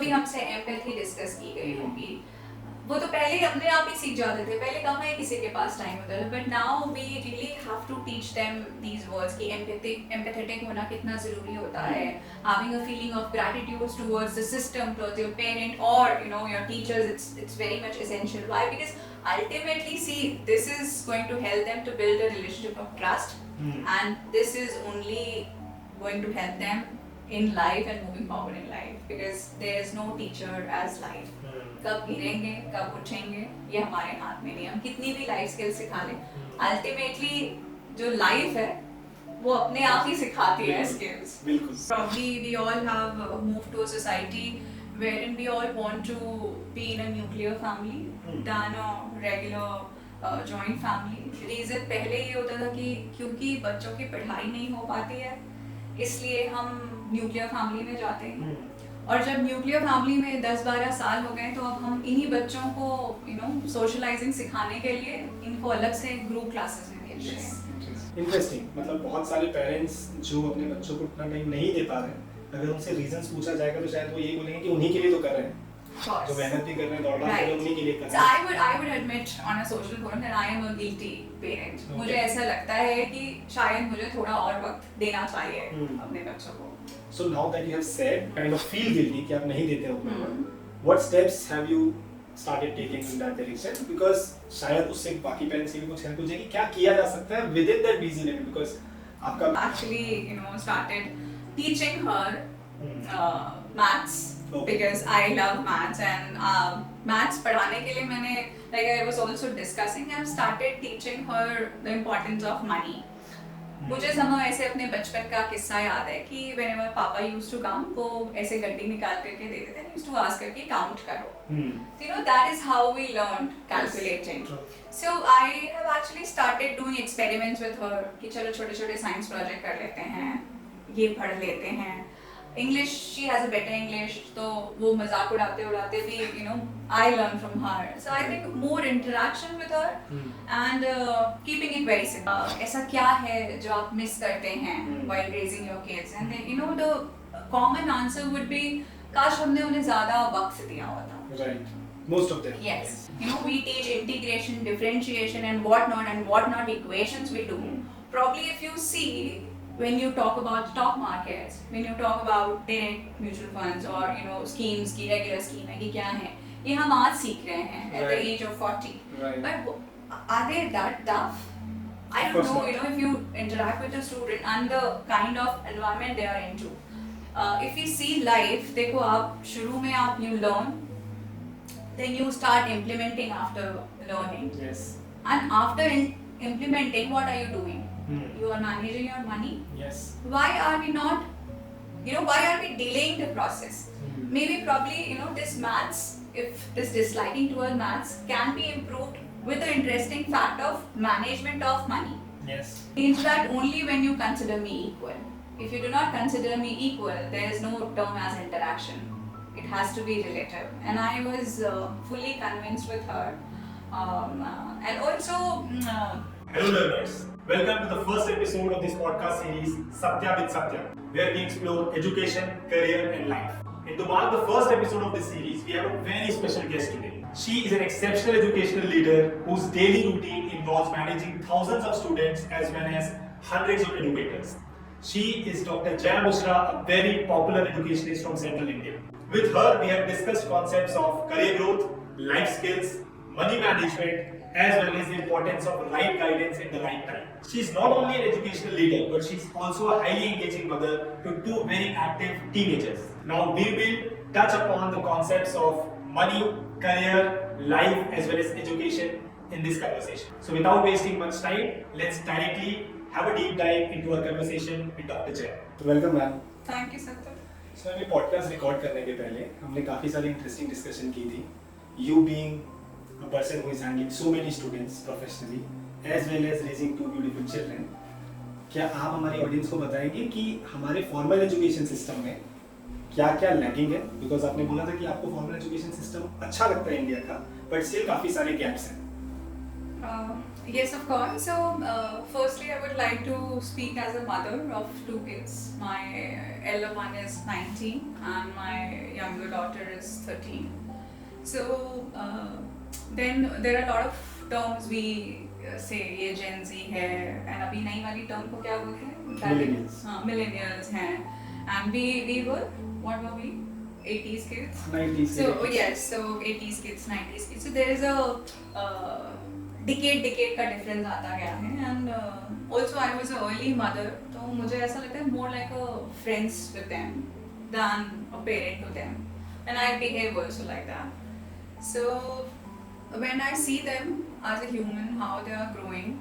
भी हमसे empathy discuss की गई होगी, वो तो पहले ही अपने आप ही सीख जाते थे, पहले कहाँ है किसी के पास टाइम होता था, but now we really have to teach them these words कि एम्पैथेटिक होना कितना ज़रूरी होता है, having a feeling of gratitude towards the system, towards your parent or your teachers, it's very much essential. Why? Because ultimately, see, this is going to help them to build a relationship of trust, and this is only going to help them in life and moving forward in life, because there is no teacher as life. कब गिरेंगे कब उठेंगे ये हमारे हाथ में नहीं, हम कितनी भी लाइफ स्किल्स सिखा लें, अल्टीमेटली जो लाइफ है वो अपने आप ही सिखाती है skills. Probably we all have moved to a society wherein we all want to be in a nuclear family than a regular joint family. Reason पहले ये होता था कि क्योंकि बच्चों की पढ़ाई नहीं हो पाती है इसलिए हम न्यूक्लियर फैमिली में जाते हैं, और जब न्यूक्लियर फैमिली में 10-12 साल हो गए तो अब हम इन्हीं बच्चों को सोशलाइजिंग सिखाने के लिए इनको अलग से ग्रुप क्लासेस में भेज रहे हैं. इंटरेस्टिंग. मतलब बहुत सारे पेरेंट्स जो अपने बच्चों को उतना टाइम नहीं दे पा रहे हैं, अगर उनसे रीजंस पूछा जाएगा तो शायद वो यही बोलेंगे कि उन्हीं के लिए तो कर रहे हैं, जो मेहनत भी कर रहे हैं, दौड़ भाग कर रहे हैं, उन्हीं के लिए कर रहे हैं. I would admit on a social forum that I am a guilty parent. मुझे ऐसा लगता है कि शायद मुझे थोड़ा और वक्त देना चाहिए अपने बच्चों को. So now that you have said, kind of feel guilty कि आप नहीं देते हो, what steps have you started taking in that direction? Because शायद उससे बाकी पेरेंट्स की भी कुछ हेल्प हो जाएगी. क्या किया जा सकता है within that busy life? Because आपका actually started teaching her maths because I love maths, and maths पढ़ाने के लिए मैंने, like I was also discussing, I've started teaching her the importance of money. मुझे समय ऐसे अपने बचपन का किस्सा याद है कि whenever पापा used to come, वो ऐसे गड्डी निकाल करके देते थे, used to ask करके count करो. So that is how we learned calculating. So I have actually started doing experiments with her कि चलो छोटे-छोटे science project कर लेते हैं, ये पढ़ लेते हैं. English, she has a better English, तो वो मजाक उड़ाते भी I learn from her. So I think more interaction with her and keeping it very simple. ऐसा क्या है जो आप मिस करते हैं while raising your kids, and then the common answer would be काश हमने उन्हें ज़्यादा वक्त दिया होता. Right. Most of them. Yes. We teach integration, differentiation, and whatnot equations we do. Probably if you see, when you talk about stock markets, when you talk about direct mutual funds or schemes की regular scheme है कि क्या है, ये हम आज सीख रहे हैं at the age of 40. Right. But are they that tough? I don't know. If you interact with a student and the kind of environment they are into, if we see life, देखो आप शुरू में आप you learn, then you start implementing after learning. Yes. And after implementing, what are you doing? You are managing your money. Yes. Why are we not, why are we delaying the process? Maybe probably, this maths, if this disliking towards maths can be improved with the interesting fact of management of money. Yes. Means that only when you consider me equal. If you do not consider me equal, there is no term as interaction. It has to be relative. And I was fully convinced with her. And also... Hello learners. Welcome to the first episode of this podcast series, Satya with Satyam, where we explore education, career and life. And to mark the first episode of this series, we have a very special guest today. She is an exceptional educational leader whose daily routine involves managing thousands of students as well as hundreds of educators. She is Dr. Jaya Mishra, a very popular educationist from Central India. With her, we have discussed concepts of career growth, life skills, money management, as well as the importance of right guidance at the right time. She is not only an educational leader, but she is also a highly engaging mother to two very active teenagers. Now we will touch upon the concepts of money, career, life, as well as education in this conversation. So without wasting much time, let's directly have a deep dive into our conversation with Dr. Jaya. Welcome, ma'am. Thank you, Satyam. So हमें podcast record करने के पहले हमने काफ़ी सारी interesting discussion की थी. You being a person who is handling so many students professionally as well as raising two beautiful children, क्या आप हमारी ऑडियंस को बताएंगे कि हमारे फॉर्मल एजुकेशन सिस्टम में क्या क्या लैगिंग है? बिकॉज आपने बोला था कि आपको फॉर्मल एजुकेशन सिस्टम अच्छा लगता है इंडिया का, बट स्टिल काफ़ी सारे गैप्स हैं. Yes, of course. So, firstly, I would like to speak as a mother of two kids. My elder one is 19 and my younger daughter is 13. So, then there are a lot of terms we say ये Gen Z है and अभी नई वाली term को क्या बोलते हैं? Millennials. हाँ, millennials हैं and we were what were we? 80s kids. 90s. So yes, so 80s kids, 90s kids. So there is a decade का difference आता गया है and also I was an early mother तो मुझे ऐसा लगता है more like a friends with them than a parent to them and I behave also like that. So when I see them as a human how they are growing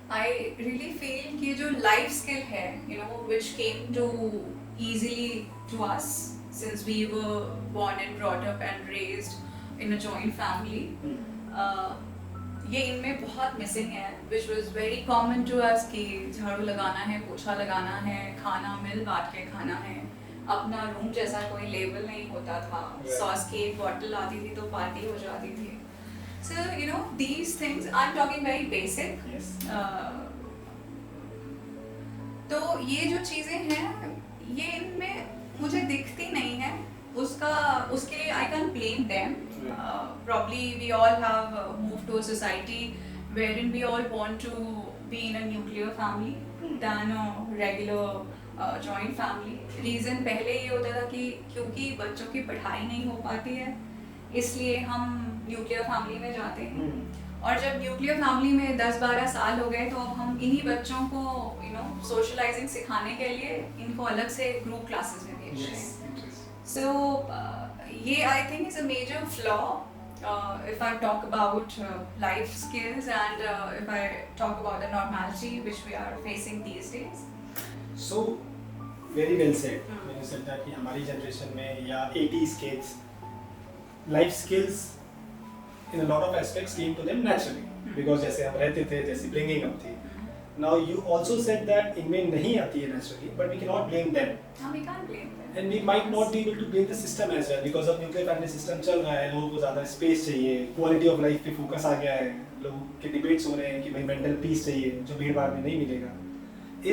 I really feel कि जो life skill है you know which came to easily to us since we were born and brought up and raised in a joint family ये इनमें बहुत missing है which was very common to us कि झाड़ू लगाना है पोछा लगाना है खाना मिल बांट के खाना है अपना रूम जैसा कोई लेवल नहीं होता था सॉस की एक बॉटल आती थी तो पार्टी हो जाती थी so you know these things I'm talking very basic Yes. तो ये जो चीज़ें हैं ये इनमें मुझे दिखती नहीं है उसके लिए I can't blame them. Probably we all have moved to a society wherein we all want to be in a nuclear family than a regular joint family. Reason पहले ये होता था कि क्योंकि बच्चों की पढ़ाई नहीं हो पाती है इसलिए हम न्यूक्लियर फैमिली में जाते हैं और जब न्यूक्लियर फैमिली में 10-12 साल हो गए तो अब हम इन्हीं बच्चों को सोशलाइजिंग सिखाने के लिए इनको अलग से ग्रुप क्लासेस में भेज रहे हैं सो ये I think is a major flaw if I talk about life skills and if I talk about the normality which we are facing these days. So very well said. When you said that कि हमारी generation में या 80s kids life skills in a lot of aspects came to them naturally because जैसे हम रहते थे जैसे bringing up थी. Now you also said that इनमें नहीं आती है naturally, but we cannot blame them. We can't blame them. And we might not be able to blame the system as well because अब nuclear family system चल रहा है लोगों को ज़्यादा space चाहिए, quality of life पे focus आ गया है, लोगों के debates हो रहे हैं कि भाई mental peace चाहिए जो भीड़ भाड़ में नहीं मिलेगा.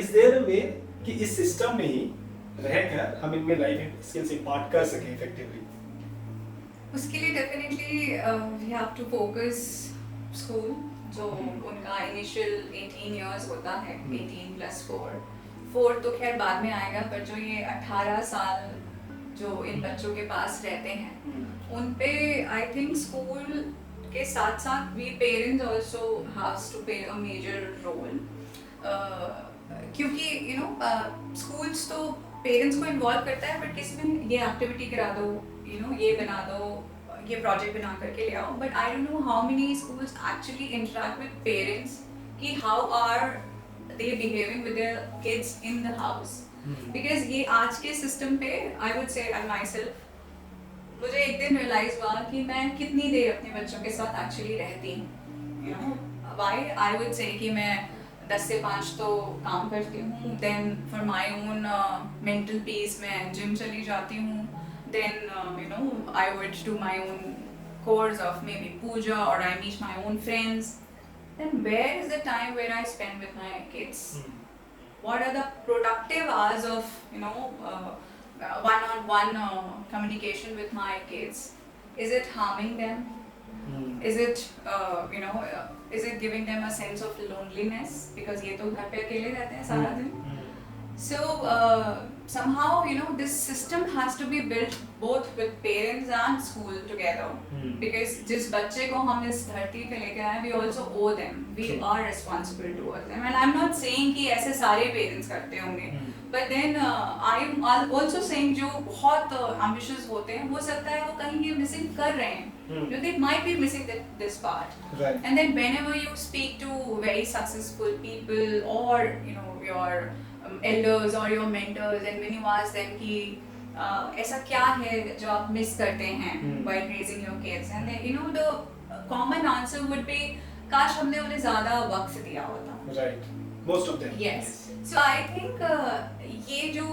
Is there a way कि इस system में ही रहकर हम इनमें life skills impart कर सकें effectively? उसके लिए definitely we have to focus school जो उनका initial 18 years होता है 18 plus 4 तो खैर बाद में आएगा पर जो ये 18 साल जो इन बच्चों के पास रहते हैं उन पे आई थिंक स्कूल के साथ साथ we parents also haves to pay a major role क्योंकि यू नो स्कूल्स तो पेरेंट्स को इन्वॉल्व करता है बट किसी में ये एक्टिविटी करा दो यू नो ये बना दो ये प्रोजेक्ट बना करके ले आओ but I don't know how many schools actually interact with parents कि how are they behaving with their kids in the house because ये आज के सिस्टम पे I would say I my self मुझे एक दिन रियलाइज हुआ कि मैं कितनी देर अपने बच्चों के साथ एक्चुअली रहती हूँ you know why I would say कि मैं 10 से 5 तो काम करती हूँ then for my own mental peace मैं जिम चली जाती हूँ then you know I would do my own course of maybe puja or I meet my own friends then where is the time where I spend with my kids what are the productive hours of you know one-on-one communication with my kids is it harming them is it you know is it giving them a sense of loneliness because ये तो घर पे अकेले रहते हैं सारा दिन so somehow you know this system has to be built both with parents and school together because जिस बच्चे को हम इस धरती पे लेके आए we also owe them we are responsible towards them and I'm not saying कि ऐसे सारे parents करते होंगे but then I'm also saying जो बहुत ambitious होते हैं हो सकता है वो कहीं ये missing कर रहे हैं they might be missing this part right. and then whenever you speak to very successful people or you know your elders or your mentors and when you ask them कि ऐसा क्या है जो आप मिस करते हैं while raising your kids and then you know the common answer would be काश हमने उन्हें ज़्यादा वक्त दिया होता right most of them yes so I think ये जो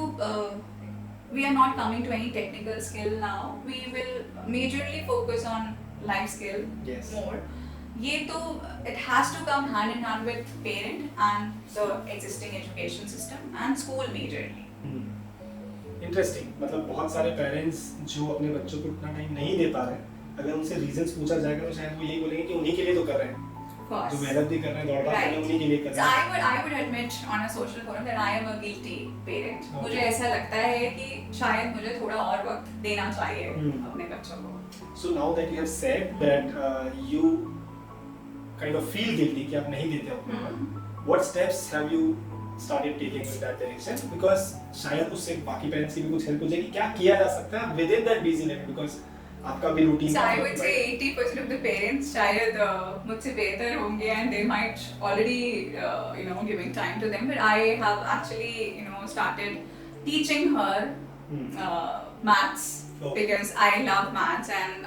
we are not coming to any technical skill now we will majorly focus on life skill yes. more ये तो it has to come hand in hand with parent and the existing education system and school majorly. Interesting, मतलब बहुत सारे parents जो अपने बच्चों को उतना टाइम नहीं दे पा रहे हैं, अगर उनसे रीजंस पूछा जाएगा तो शायद वो यही बोलेंगे कि उन्हीं के लिए तो कर रहे हैं, जो मेहनत भी कर रहे हैं, दौड़ भाग कर रहे हैं, उन्हीं के लिए कर रहे हैं. So I would admit on a social forum that I am a guilty parent. मुझे ऐसा लगता है कि शायद मुझे थोड़ा और वक्त देना चाहिए अपने बच्चों को. So now that you have said that you kind of feel guilty कि आप नहीं देते हो, what steps have you started taking in that direction? Because शायद उससे बाकी पेरेंट्स की भी कुछ हेल्प हो जाएगी. क्या किया जा सकता है within that busy life? Because आपका भी routine. So I would say 80% of the parents शायद मुझसे बेहतर होंगे and they might already giving time to them, but I have actually started teaching her maths. Because I love maths and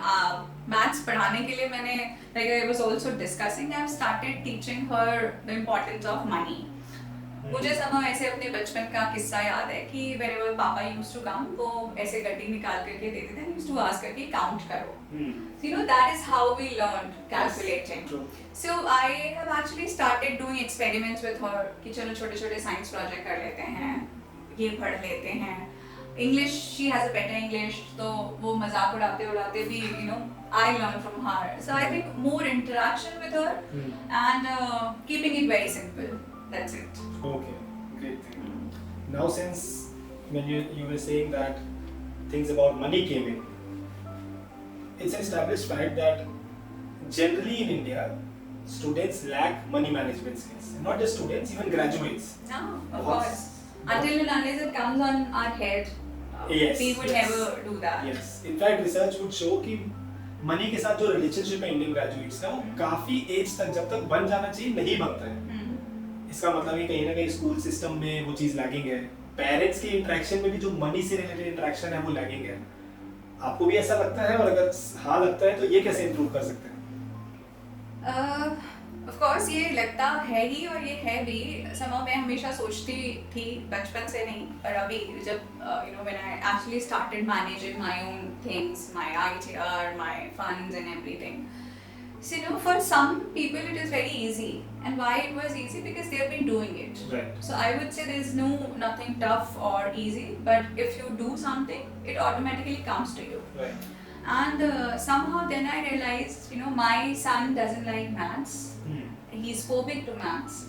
maths पढ़ाने के लिए मैंने like I was also discussing, I've started teaching her the importance of money. मुझे somehow ऐसे अपने बचपन का किस्सा याद है कि whenever पापा used to come वो ऐसे गड्डी निकाल करके देते थे, used to ask करके count करो. So that is how we learned calculating. So I have actually started doing experiments with her कि चलो छोटे-छोटे science project कर लेते हैं, ये पढ़ लेते हैं. English, she has a better English, तो वो मजाक उड़ाते भी I learn from her. So I think more interaction with her and keeping it very simple. That's it. Okay, great thing. Now since when you were saying that things about money came in, it's an established fact that generally in India students lack money management skills. Not just students, even graduates. No, of course. Until and unless it comes on our head, we would never do that. Yes. In fact, research would show कि money के साथ जो relationship है Indian graduates का वो काफी as तक जब तक बन जाना चाहिए नहीं बनता है. इसका मतलब है कहीं ना कहीं स्कूल सिस्टम में वो चीज लैगिंग है. पेरेंट्स की इंटरेक्शन में भी जो मनी से रिलेटेड इंटरेक्शन है वो लैगिंग है. आपको भी ऐसा लगता है, और अगर हाँ लगता है तो ये कैसे इंप्रूव कर सकते हैं? Of course ये लगता है ही और ये है भी. somehow मैं हमेशा सोचती थी बचपन से नहीं, पर अभी जब when I actually started managing my own things, my ITR, my funds and everything. So for some people it is very easy, and why it was easy? Because they have been doing it. Right. So I would say there is nothing tough or easy, but if you do something, it automatically comes to you. Right. And somehow then I realized, my son doesn't like maths. He's phobic to maths.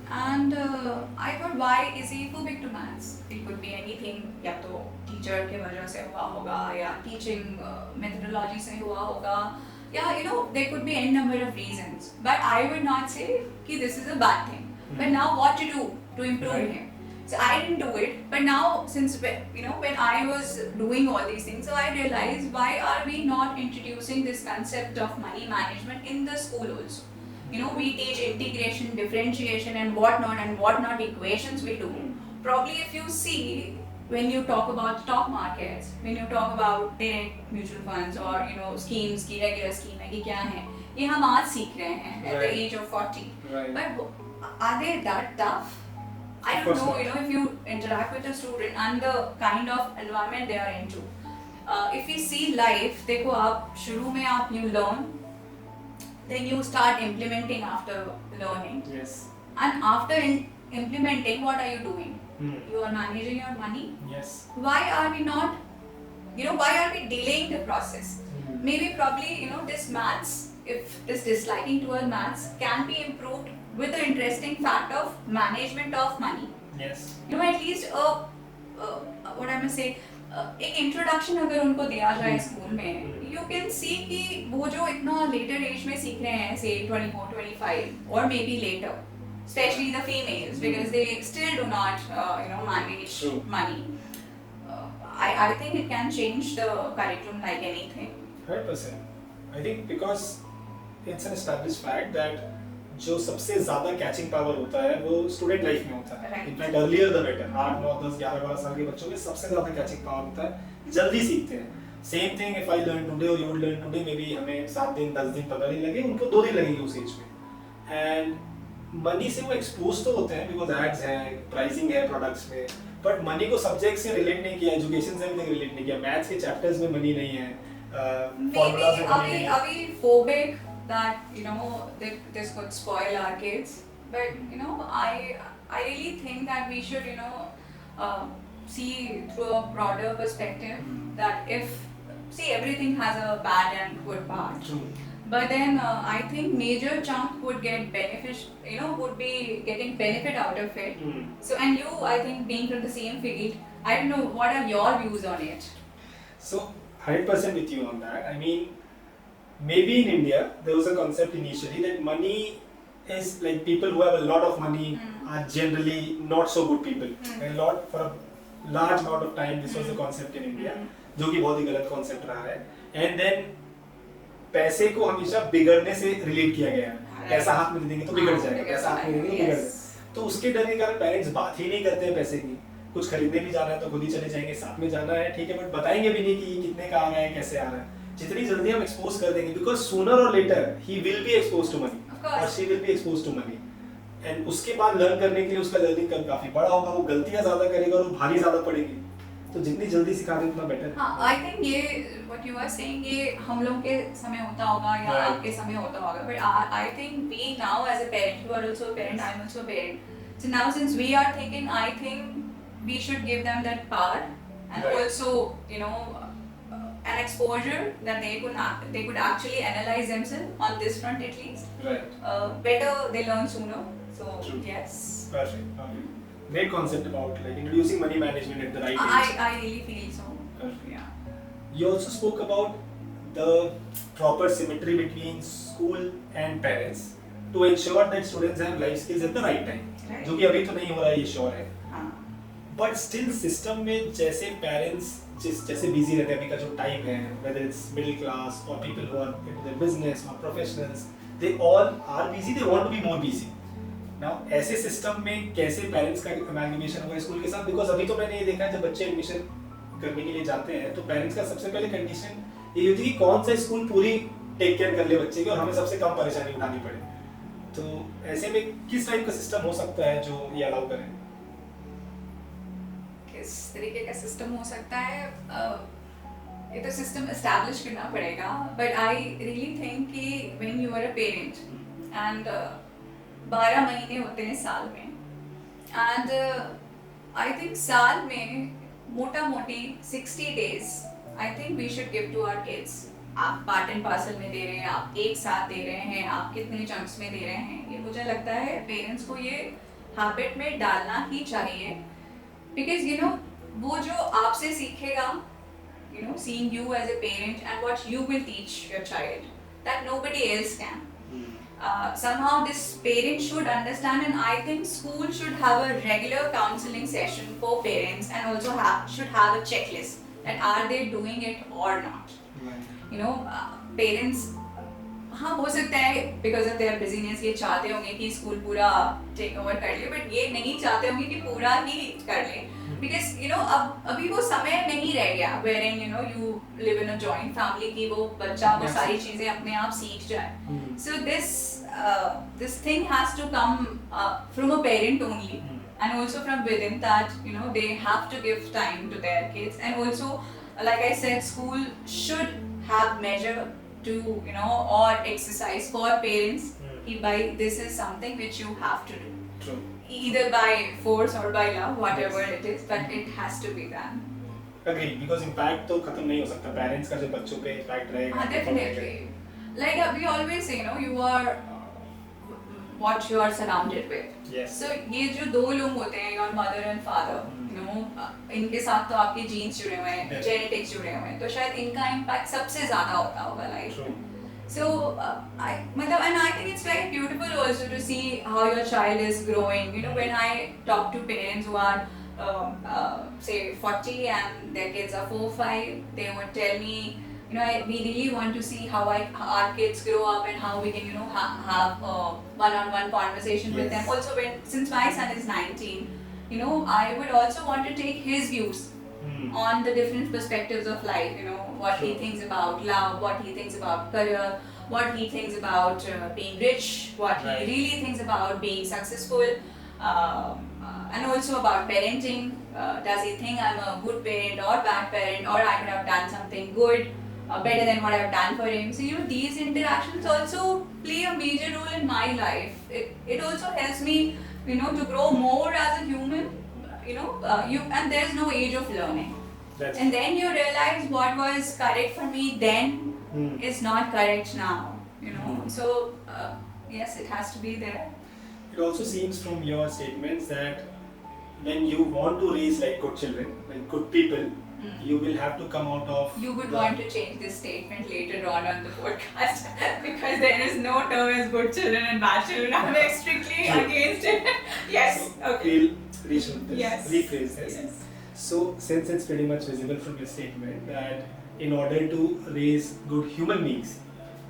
And I thought, why is he phobic to maths? It could be anything. या तो teacher के वजह से हुआ होगा, या teaching methodology से हुआ होगा. Yeah, there could be any number of reasons, but I would not say कि this is a bad thing. But now what to do to improve him? So I didn't do it, but now since when I was doing all these things, so I realized, why are we not introducing this concept of money management in the school also? We teach integration, differentiation and whatnot equations we do. Probably if you see, when you talk about stock markets, when you talk about direct mutual funds or schemes की regular scheme है कि क्या है, ये हम आज सीख रहे हैं at the age of 40. Right. But are they that tough? I don't know. If you interact with a student and the kind of environment they are into, if we see life, देखो आप शुरू में आप you learn, then you start implementing after learning. Yes. And after implementing, what are you doing? You are managing your money. Yes. Why are we not, why are we delaying the process? Maybe probably, this maths, if this disliking towards maths can be improved with the interesting fact of management of money. Yes. At least what I must say, एक introduction अगर उनको दिया जाए school में, you can see कि वो जो इतना लेटर एज में सीख रहे हैं, से 24, 25 और may be later, especially the females, because they still do not manage money. I think it can change the curriculum like anything. 100%. I think because it's an established fact that जो सबसे ज्यादा catching power होता है वो student life में होता है. In fact earlier the better. 8, 9, 10, 11, 12 साल के बच्चों में सबसे ज्यादा कैचिंग पावर होता है, जल्दी सीखते हैं. Same thing if I learn today और you learn today, maybe हमें 7 दिन 10 दिन पता नहीं लगे, उनको 2 दिन लगेंगे उस एज में. एंड मनी से वो एक्सपोज तो होते हैं बिकॉज एड्स हैं, प्राइसिंग है प्रोडक्ट्स में, बट मनी को सब्जेक्ट से रिलेट नहीं किया, एजुकेशन से भी रिलेट नहीं किया. मैथ्स के चैप्टर्स में मनी नहीं है, फॉर्मूलाज में मनी नहीं है. अभी phobic that this could spoil our kids. But I really think that we should see through a broader perspective that everything has a bad and good part. True. But then I think major chunk would get would be getting benefit out of it. So, and you, I think, being from the same field, I don't know, what are your views on it? So, 100% with you on that. I mean, maybe in India, there was a concept initially that money is like people who have a lot of money are generally not so good people. For a large amount of time, this was the concept in India, जो कि बहुत ही गलत concept रहा है. And then पैसे को हमेशा बिगड़ने से रिलेट किया गया है. पैसा हाथ में दे देंगे तो बिगड़ जाएगा, पैसा हाथ में दे देंगे तो बिगड़ जाएगा. तो उसके डर के कारण पेरेंट्स बात ही नहीं करते हैं पैसे की. कुछ खरीदने भी जाना है तो खुद ही चले जाएंगे, साथ में जाना है ठीक है, बट बताएंगे भी नहीं कि कितने का आ रहा है, कैसे आ रहा है. जितनी जल्दी हम एक्सपोज कर देंगे, because sooner or later he will be expose to money और she will be expose to money. And उसके बाद लर्न करने के लिए उसका लर्निंग कर्व काफी बड़ा होगा, वो गलतियां ज्यादा करेगा और वो भारी ज्यादा पड़ेगी. तो जितनी जल्दी सिखा दें उतना बेटर. हाँ, आई थिंक ये व्हाट यू आर सेइंग ये हम लोग के समय होता होगा या आपके समय होता होगा, but I think we now as a parent, you are also a parent, I am also a parent, so now since we are thinking, I think we should give them that power and also an exposure that they could actually analyze themselves on this front at least. Right. Better they learn sooner. So True. yes. Perfect. Great concept about like introducing money management at the right age. I really feel so. Perfect. Yeah. You also spoke about the proper symmetry between school and parents to ensure that students have life skills at the right time. Right. जो कि अभी तो नहीं हो रहा है, ये sure है. बट स्टिल सिस्टम में जैसे पेरेंट्स जैसे बिजी रहते हैं, अभी का जो टाइम है, whether it's middle class or people who are into their business or professionals, they all are busy, they want to be more busy. Now ऐसे सिस्टम में कैसे पेरेंट्स का अमैलगमेशन होगा स्कूल के साथ? बिकॉज अभी तो मैंने ये देखा है जब बच्चे एडमिशन करने के लिए जाते हैं तो पेरेंट्स का सबसे पहले कंडीशन ये होती है कि कौन सा स्कूल पूरी टेक केयर कर ले बच्चे की और हमें सबसे कम परेशानी उठानी पड़े. तो ऐसे में किस टाइप का सिस्टम हो सकता है जो ये अलाउ करे? किस तरीके का सिस्टम हो सकता है, ये तो सिस्टम एस्टैब्लिश करना पड़ेगा. बट आई रियली थिंक कि when you are a parent and 12 महीने होते हैं साल में, एंड आई थिंक साल में मोटा मोटी 60 days I think we should give to our kids. आप पार्ट एंड पार्सल में दे रहे हैं, आप एक साथ दे रहे हैं, आप कितने चंक्स में दे रहे हैं, ये मुझे लगता है पेरेंट्स को ये हैबिट में डालना ही चाहिए. Because वो जो आपसे सीखेगा, seeing you as a parent and what you will teach your child, that nobody else can. Somehow this parent should understand, and I think school should have a regular counseling session for parents and also should have a checklist that are they doing it or not. Parents हाँ हो सकता है because of their business ये चाहते होंगे कि school पूरा take over कर ले, बट ये नहीं चाहते होंगे कि पूरा ही कर ले, बिकॉज अब अभी वो समय नहीं रह गया wearing you live in a joint family की वो बच्चा वो सारी चीजें अपने आप सीख जाए. So this thing has to come from a parent only and also from within that they have to give time to their kids, and also like I said, school should have measure to or exercise for parents by this is something which you have to do. True. Either by force or by love, whatever it is, but it has to be done. Agree, because impact तो खत्म नहीं हो सकता, parents का जो बच्चों पे impact रहेगा. Definitely. Like we always say, you are what you are surrounded with. Yes. So ये जो दो लोग होते हैं, your mother and father, इनके साथ तो आपके जीन्स जुड़े हुए हैं, जेनेटिक्स जुड़े हुए हैं, तो शायद इनका इम्पैक्ट सबसे ज्यादा होता होगा लाइफ में. So and I think it's very beautiful also to see how your child is growing. When I talk to parents who are say 40 and their kids are 4, 5, they would tell me, we really want to see how our kids grow up and how we can have a one-on-one conversation with them. Also, since my son is 19, I would also want to take his views on the different perspectives of life. What he thinks about love, what he thinks about career, what he thinks about being rich, what he really thinks about being successful, and also about parenting. Does he think I'm a good parent or bad parent, or I could have done something good, better than what I've done for him. So these interactions also play a major role in my life. It also helps me to grow more as a human. And there's no age of learning. And then you realize what was correct for me then is not correct now. So yes, it has to be there. It also seems from your statements that when you want to raise like good children, like good people, you will have to come out of. You would want to change this statement later on the podcast because there is no term as good children and bad children. I'm strictly against it. Yes. So Okay. We'll rephrase this. Yes. So since it's pretty much visible from your statement that in order to raise good human beings,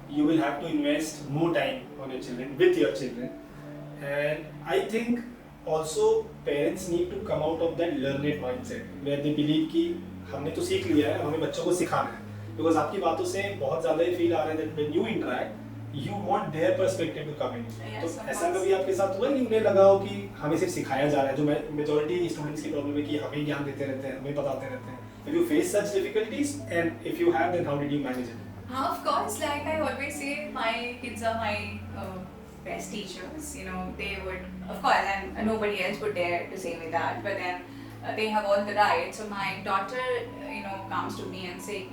you will have to invest more time on your children, with your children. And I think also parents need to come out of that learn it mindset where they believe कि हमने तो सीख लिया है, हमें बच्चों को सिखाना है. Because आपकी बातों से बहुत ज़्यादा ही फील आ रहा है that when you interact, you want their perspective to come in. Yes, तो ऐसा कभी आपके साथ हुआ कि उन्हें लगा हो कि हमें सिर्फ सिखाया जा रहा है, जो मेजॉरिटी स्टूडेंट्स की प्रॉब्लम है कि हमें ज्ञान देते रहते हैं, हमें बताते रहते हैं. Have you faced such difficulties, and if you have, then how did you manage it? Of course, like I always say, my kids are my best teachers. They would, of course, and nobody else would dare to say me that. But then they have all the right. So my daughter, comes to me and say,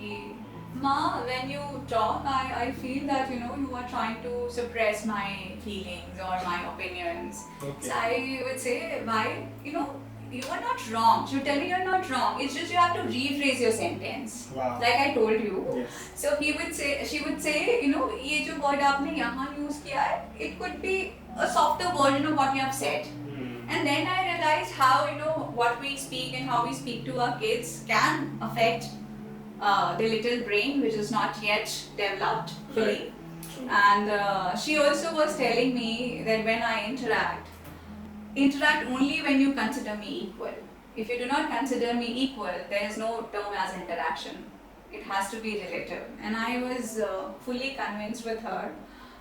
"Ma, when you talk, I feel that you are trying to suppress my feelings or my opinions." Okay. So I would say, "Why? You are not wrong." She would tell me, "You're not wrong. It's just you have to rephrase your sentence." Wow. Like I told you. Yes. So she would say, ये जो word आपने यहाँ use किया है, it could be a softer version of what you have said. And then I realized how what we speak and how we speak to our kids can affect the little brain which is not yet developed fully. Right. And she also was telling me that when I interact only when you consider me equal. If you do not consider me equal, there is no term as interaction. It has to be relative. And I was fully convinced with her.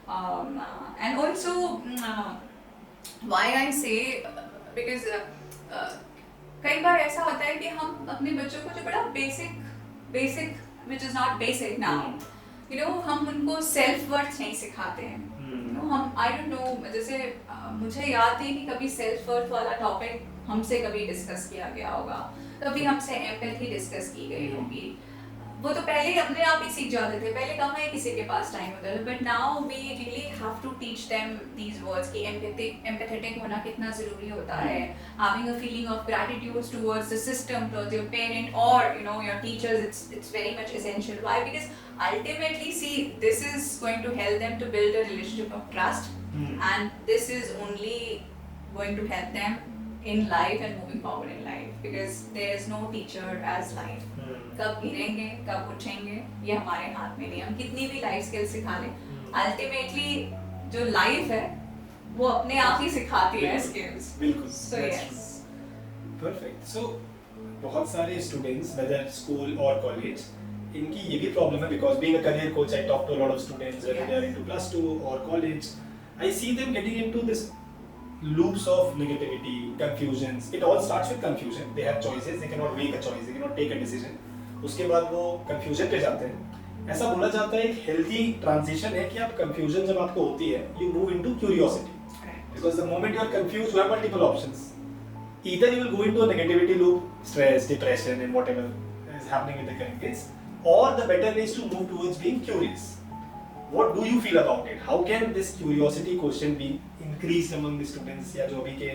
And also, why I say, because कई बार ऐसा होता है कि हम अपने बच्चों को जो बड़ा basic which is not basic now, हम उनको self worth नहीं सिखाते हैं. हम I don't know, जैसे मुझे याद नहीं कि कभी self worth वाला topic हमसे कभी डिस्कस किया गया होगा, कभी हमसे एम्पैथी डिस्कस की गई होगी. वो तो पहले ही अपने आप ही सीख जाते थे, पहले कहाँ है किसी के पास टाइम होता था. But now we really have to teach them these words कि एम्पैथेटिक होना कितना ज़रूरी होता है. Having a feeling of gratitude towards the system, towards your parent और your teachers. It's very much essential. Why? Because ultimately see this is going to help them to build a relationship of trust, and this is only going to help them in life and moving forward in life, because there is no teacher as life. कब गिरेंगे, कब उठेंगे, ये हमारे हाथ में नहीं. हम कितनी भी लाइफ स्किल्स सिखा लें, अल्टीमेटली जो लाइफ है वो अपने आप ही सिखाती है स्किल्स. बिल्कुल. So yes. Perfect. So बहुत सारे students whether school or college, इनकी ये भी प्रॉब्लम है, because being a career coach I talk to a lot of students whether they are into plus 2 or college. I see them getting into this loops of negativity, confusions. It all starts with confusion. They have choices, they cannot make a choice, they cannot take a decision. उसके बाद वो confusion पे जाते हैं. ऐसा बोला जाता है एक healthy transition है कि आप confusion जब आपको होती है, you move into curiosity. Because the moment you are confused, you have multiple options. Either you will go into a negativity loop, stress, depression, and whatever is happening with the current kids, or the better way is to move towards being curious. What do you feel about it? How can this curiosity quotient be increased among the students या जो अभी के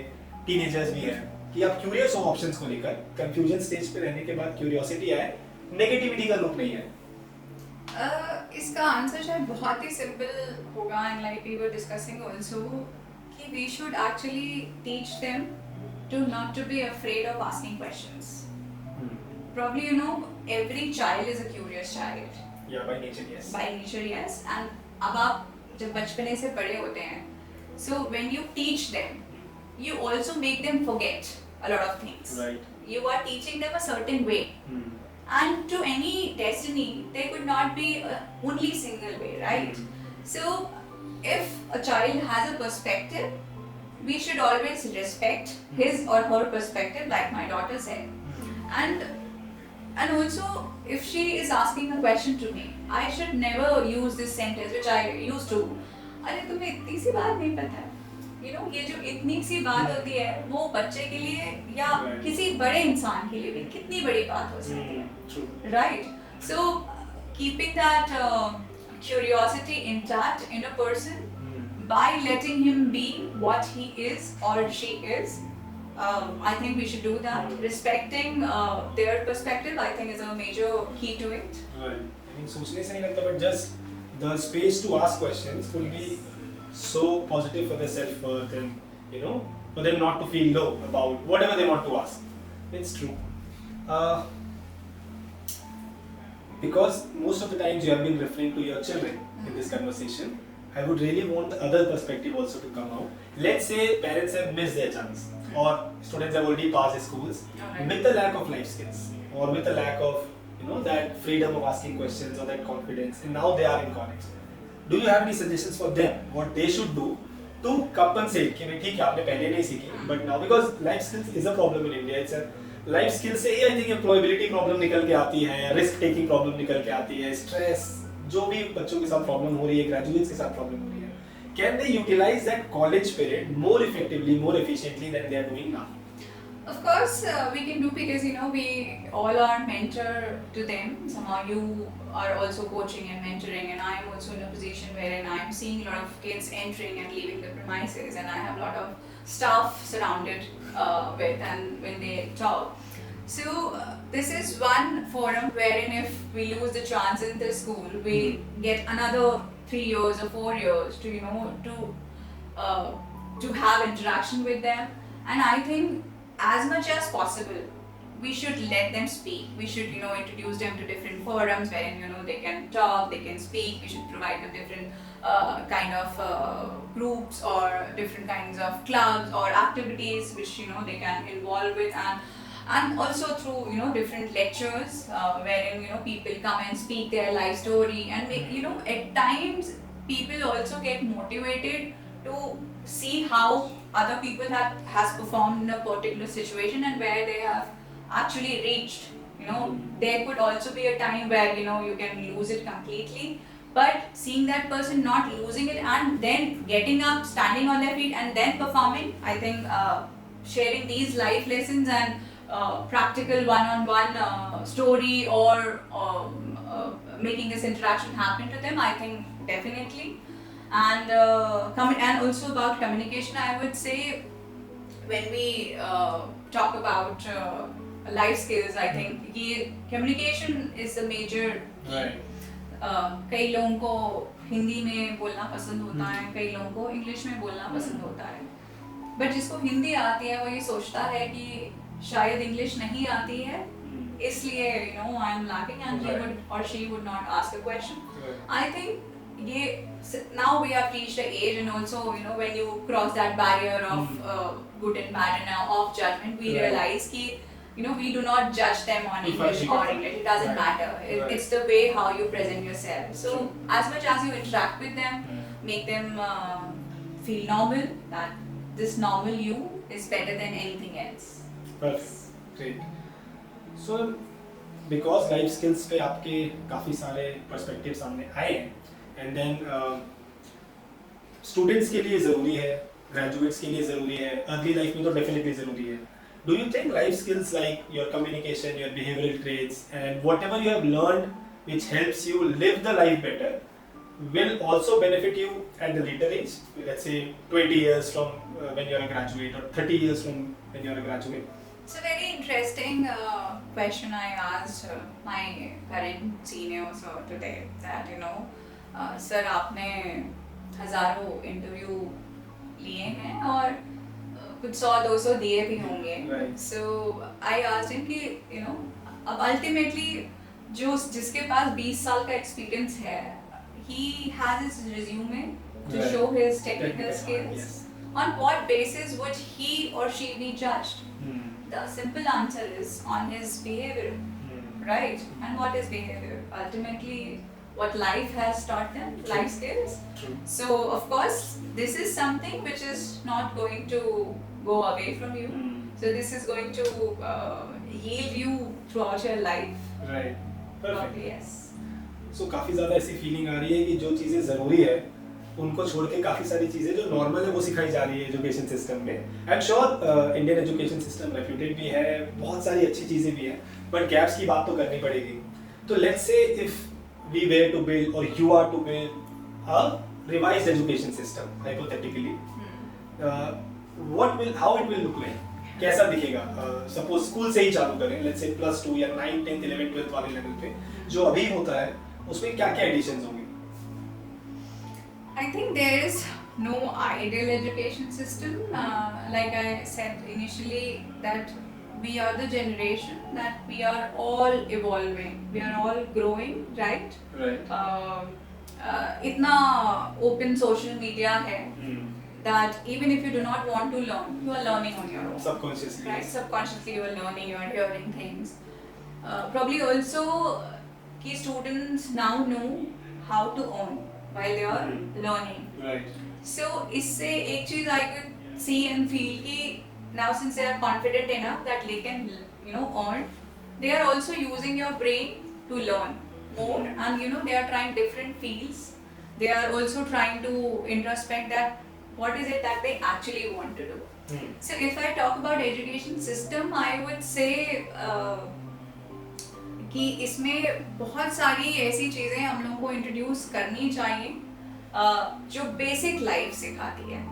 teenagers भी हैं, कि आप curious हो options को लेकर, confusion stage पे रहने के बाद curiosity आए, negativity का loop नहीं है? इसका आंसर शायद बहुत ही सिंपल होगा, and like we were discussing also, कि we should actually teach them to not to be afraid of asking questions. Probably every child is a curious child. Yeah, by nature, yes. By nature, yes. And अब आप जब बचपने से बड़े होते हैं, so when you teach them, you also make them forget a lot of things. Right. You are teaching them a certain way. And to any destiny, there could not be only single way, right? So if a child has a perspective, we should always respect his or her perspective, like my daughter said. And also if she is asking a question to me, I should never use this sentence which I used to. अरे तुम्हें इतनी सी बात नहीं पता है, you know, ये जो इतनी सी बात होती है वो बच्चे के लिए या किसी बड़े इंसान के लिए भी कितनी बड़ी बात हो सकती है, right? So keeping that curiosity intact in a person by letting him be what he is or she is, I think we should do that. Respecting their perspective, I think, is a major key to it. Right. I mean, सोचने से नहीं लगता, but just the space to ask questions will be so positive for their self-worth and, you know, for them not to feel low about whatever they want to ask. It's true. Because most of the times you have been referring to your children in this conversation, I would really want the other perspective also to come out. Let's say parents have missed their chance, or students have already passed schools with the lack of life skills, or with the lack of, you know, that freedom of asking questions or that confidence, and now they are in college. Do you have any suggestions for them, what they should do to compensate? कि नहीं ठीक है आपने पहले नहीं सीखी, but now because life skills is a problem in India, it's a life skills से ही I think employability problem निकल के आती है, risk taking problem निकल के आती है, stress जो भी बच्चों के साथ प्रॉब्लम हो रही है, ग्रेजुएट्स के साथ प्रॉब्लम हो रही है, can they utilize that college period more effectively, more efficiently than they are doing now? Of course, we can do, because you know we all are mentor to them. Somehow you are also coaching and mentoring, and I am also in a position wherein I am seeing a lot of kids entering and leaving the premises, and I have a lot of staff surrounded with, and when they talk. So this is one forum wherein if we lose the chance in the school, we get another 3 years or 4 years to, you know, to have interaction with them. And I think as much as possible we should let them speak. We should, you know, introduce them to different forums wherein, you know, they can talk, they can speak. We should provide them different kind of groups or different kinds of clubs or activities which, you know, they can involve with, and also through, you know, different lectures wherein, you know, people come and speak their life story, and make, you know, at times people also get motivated to see how other people has performed in a particular situation and where they have actually reached. You know, there could also be a time where, you know, you can lose it completely, but seeing that person not losing it and then getting up, standing on their feet and then performing, I think sharing these life lessons and practical one-on-one story or making this interaction happen to them, I think definitely. And and also about communication, I would say when we talk about life skills, I think communication is a major key. Right. कई लोगों को हिंदी में बोलना पसंद होता है, कई लोगों को इंग्लिश में बोलना पसंद होता है, बट जिसको हिंदी आती है वो ये सोचता है कि शायद इंग्लिश नहीं आती है, इसलिए, you know, I am lacking, and he would or she would not ask a question. I think now we have reached an age, and also, you know, when you cross that barrier of good and bad and of judgment, we realize कि, you know, we do not judge them on English or English. It doesn't matter. It's the way how you present yourself. So as much as you interact with them, make them feel normal, that this normal you is better than anything else. Perfect. Great. So because life skills पे आपके काफ़ी सारे perspectives सामने आए हैं, and then students के लिए ज़रूरी है, graduates के लिए ज़रूरी है, early life में तो definitely ज़रूरी है. Do you think life skills like your communication, your behavioral traits, and whatever you have learned which helps you live the life better will also benefit you at the later age? Let's say 20 years from when you are a graduate, or 30 years from when you are a graduate. It's a very interesting question I asked my current seniors today, that, you know, sir, आपने हजारों interview लिए हैं और कुछ 100-200 दिए भी होंगे. So I asked him कि, you know, अब ultimately जिसके पास 20 साल का experience है, he has his resume to show his technical skills. Yes. On what basis would he or she be judged? The simple answer is on his behavior, right? And what is behavior? Ultimately, what life has taught them, life skills. True. So, of course, this is something which is not going to go away from you. So, this is going to yield you throughout your life. Right. Probably yes. सो काफ़ी ज़्यादा ऐसी feeling आ रही है कि जो चीज़ें ज़रूरी है उनको छोड़ के काफ़ी सारी चीज़ें जो नॉर्मल है वो सिखाई जा रही है एजुकेशन सिस्टम में. I am sure Indian education system reputed भी है, बहुत सारी अच्छी चीज़ें भी हैं, बट गैप्स की बात तो करनी पड़ेगी. तो let's say if we were to build or you are to build a revised education system hypothetically, how it will look like, कैसा दिखेगा? सपोज स्कूल से ही चालू करें, लेट्स से +2 या 9, 10, 11, 12 वाले लेवल पे जो अभी होता है उसमें क्या क्या एडिशंस होंगे? I think there is no ideal education system. Like I said initially, that we are the generation that we are all evolving, we are all growing, right? Right. इतना open social media है that even if you do not want to learn, you are learning on your own. Subconsciously. Right? Subconsciously you are learning, you are hearing things. Probably also, key students now know how to earn while they are learning. Right. So इससे एक चीज I could see and feel कि now since they are confident enough that they can earn, they are also using your brain to learn more, and they are trying different fields. They are also trying to introspect that what is it that they actually want to do. So if I talk about education system, I would say कि इसमें बहुत सारी ऐसी चीज़ें हम लोगों को introduce करनी चाहिए जो बेसिक लाइफ सिखाती है.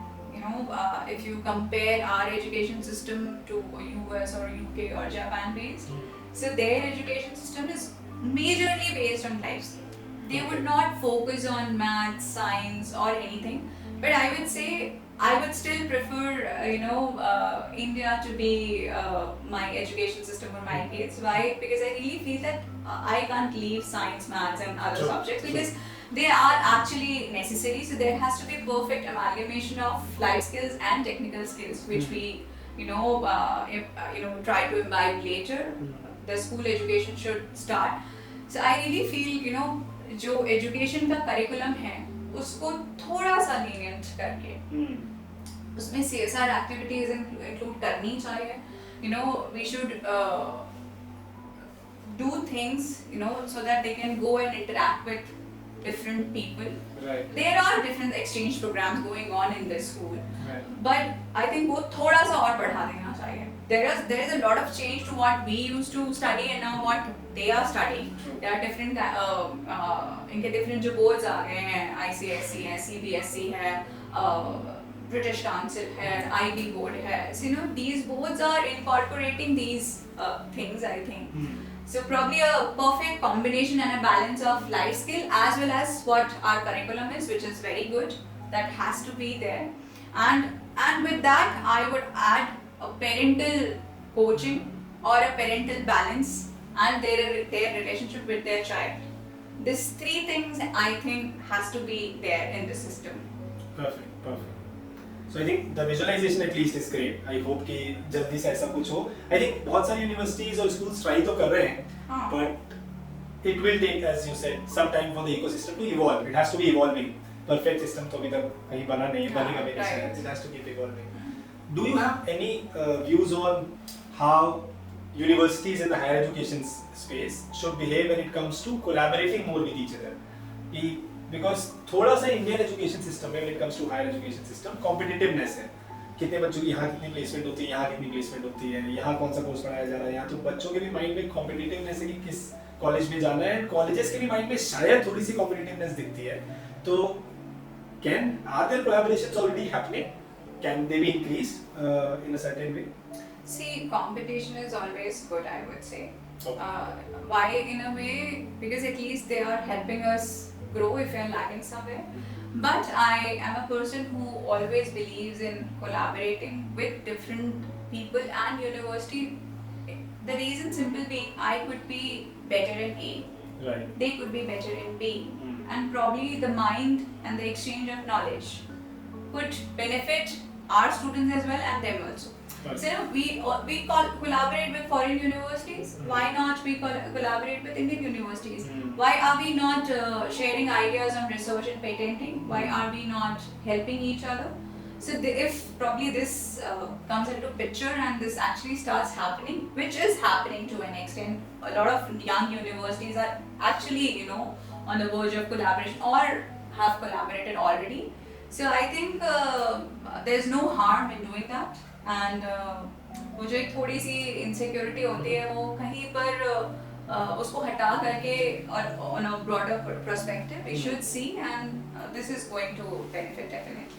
If you compare our education system to US or UK or Japan based, so their education system is majorly based on life skills. They would not focus on maths, science or anything, but I would say I would still prefer India to be my education system for my kids. Why? Because I really feel that I can't leave science, maths and other subjects because they are actually necessary. So there has to be perfect amalgamation of life skills and technical skills, which we try to imbibe later. The school education should start. So I really feel जो education का curriculum है उसको थोड़ा सा lenient करके उसमें CSR activities include करनी चाहिए. We should do things so that they can go and interact with different people. Right. There are different exchange programs going on in this school. Right. But I think वो थोड़ा सा और बढ़ा देना चाहिए. There is a lot of change to what we used to study and now what they are studying. There are different इनके different जो boards आ गए हैं, ICSE है, CBSE है, British Council है, IB board है. So these boards are incorporating these things, I think. So probably a perfect combination and a balance of life skill as well as what our curriculum is, which is very good. That has to be there. And with that, I would add a parental coaching or a parental balance and their relationship with their child. These three things I think has to be there in the system. Perfect. So I think the visualization at least is great. I hope कि जल्दी से ऐसा कुछ हो. I think बहुत सारी universities और schools try तो कर रहे हैं, but it will take, as you said, some time for the ecosystem to evolve. It has to be evolving. Perfect system तो अभी तक कहीं बना नहीं है, बनेगा भी नहीं. It has to keep evolving. Do you have any views on how universities in the higher education space should behave when it comes to collaborating more with each other? Because थोड़ा सा इंडियन एजुकेशन सिस्टम में when it comes to higher education system competitiveness है. कितने बच्चों की यहाँ कितनी placement होती है, यहाँ कितनी प्लेसमेंट होती है, यहाँ कौन सा कोर्स पढ़ाया जा रहा है, यहाँ तो बच्चों के भी माइंड में कॉम्पिटिटिवनेस है कि किस कॉलेज में जाना है. कॉलेजेस के भी माइंड में शायद थोड़ी सी कॉम्पिटिटिवनेस दिखती है. तो are there collaborations already happening? Can they be increased in a certain way? See, competition is always good, I would say. Okay. Why in a way? Because at least they are helping us grow if we are lagging somewhere. But I am a person who always believes in collaborating with different people and university. The reason simple being I could be better in A. Right. They could be better in B. And probably the mind and the exchange of knowledge could benefit our students as well and them also. Right. So we collaborate with foreign universities. Why not we collaborate with Indian universities? Why are we not sharing ideas on research and patenting? Why are we not helping each other? So if probably this comes into picture and this actually starts happening, which is happening to an extent, a lot of young universities are actually, you know, on the verge of collaboration or have collaborated already. So I think there's no harm in doing that. And मुझे एक थोड़ी सी insecurity होती है, वो कहीं पर उसको हटा करके और on a broader perspective we should see, and this is going to benefit definitely.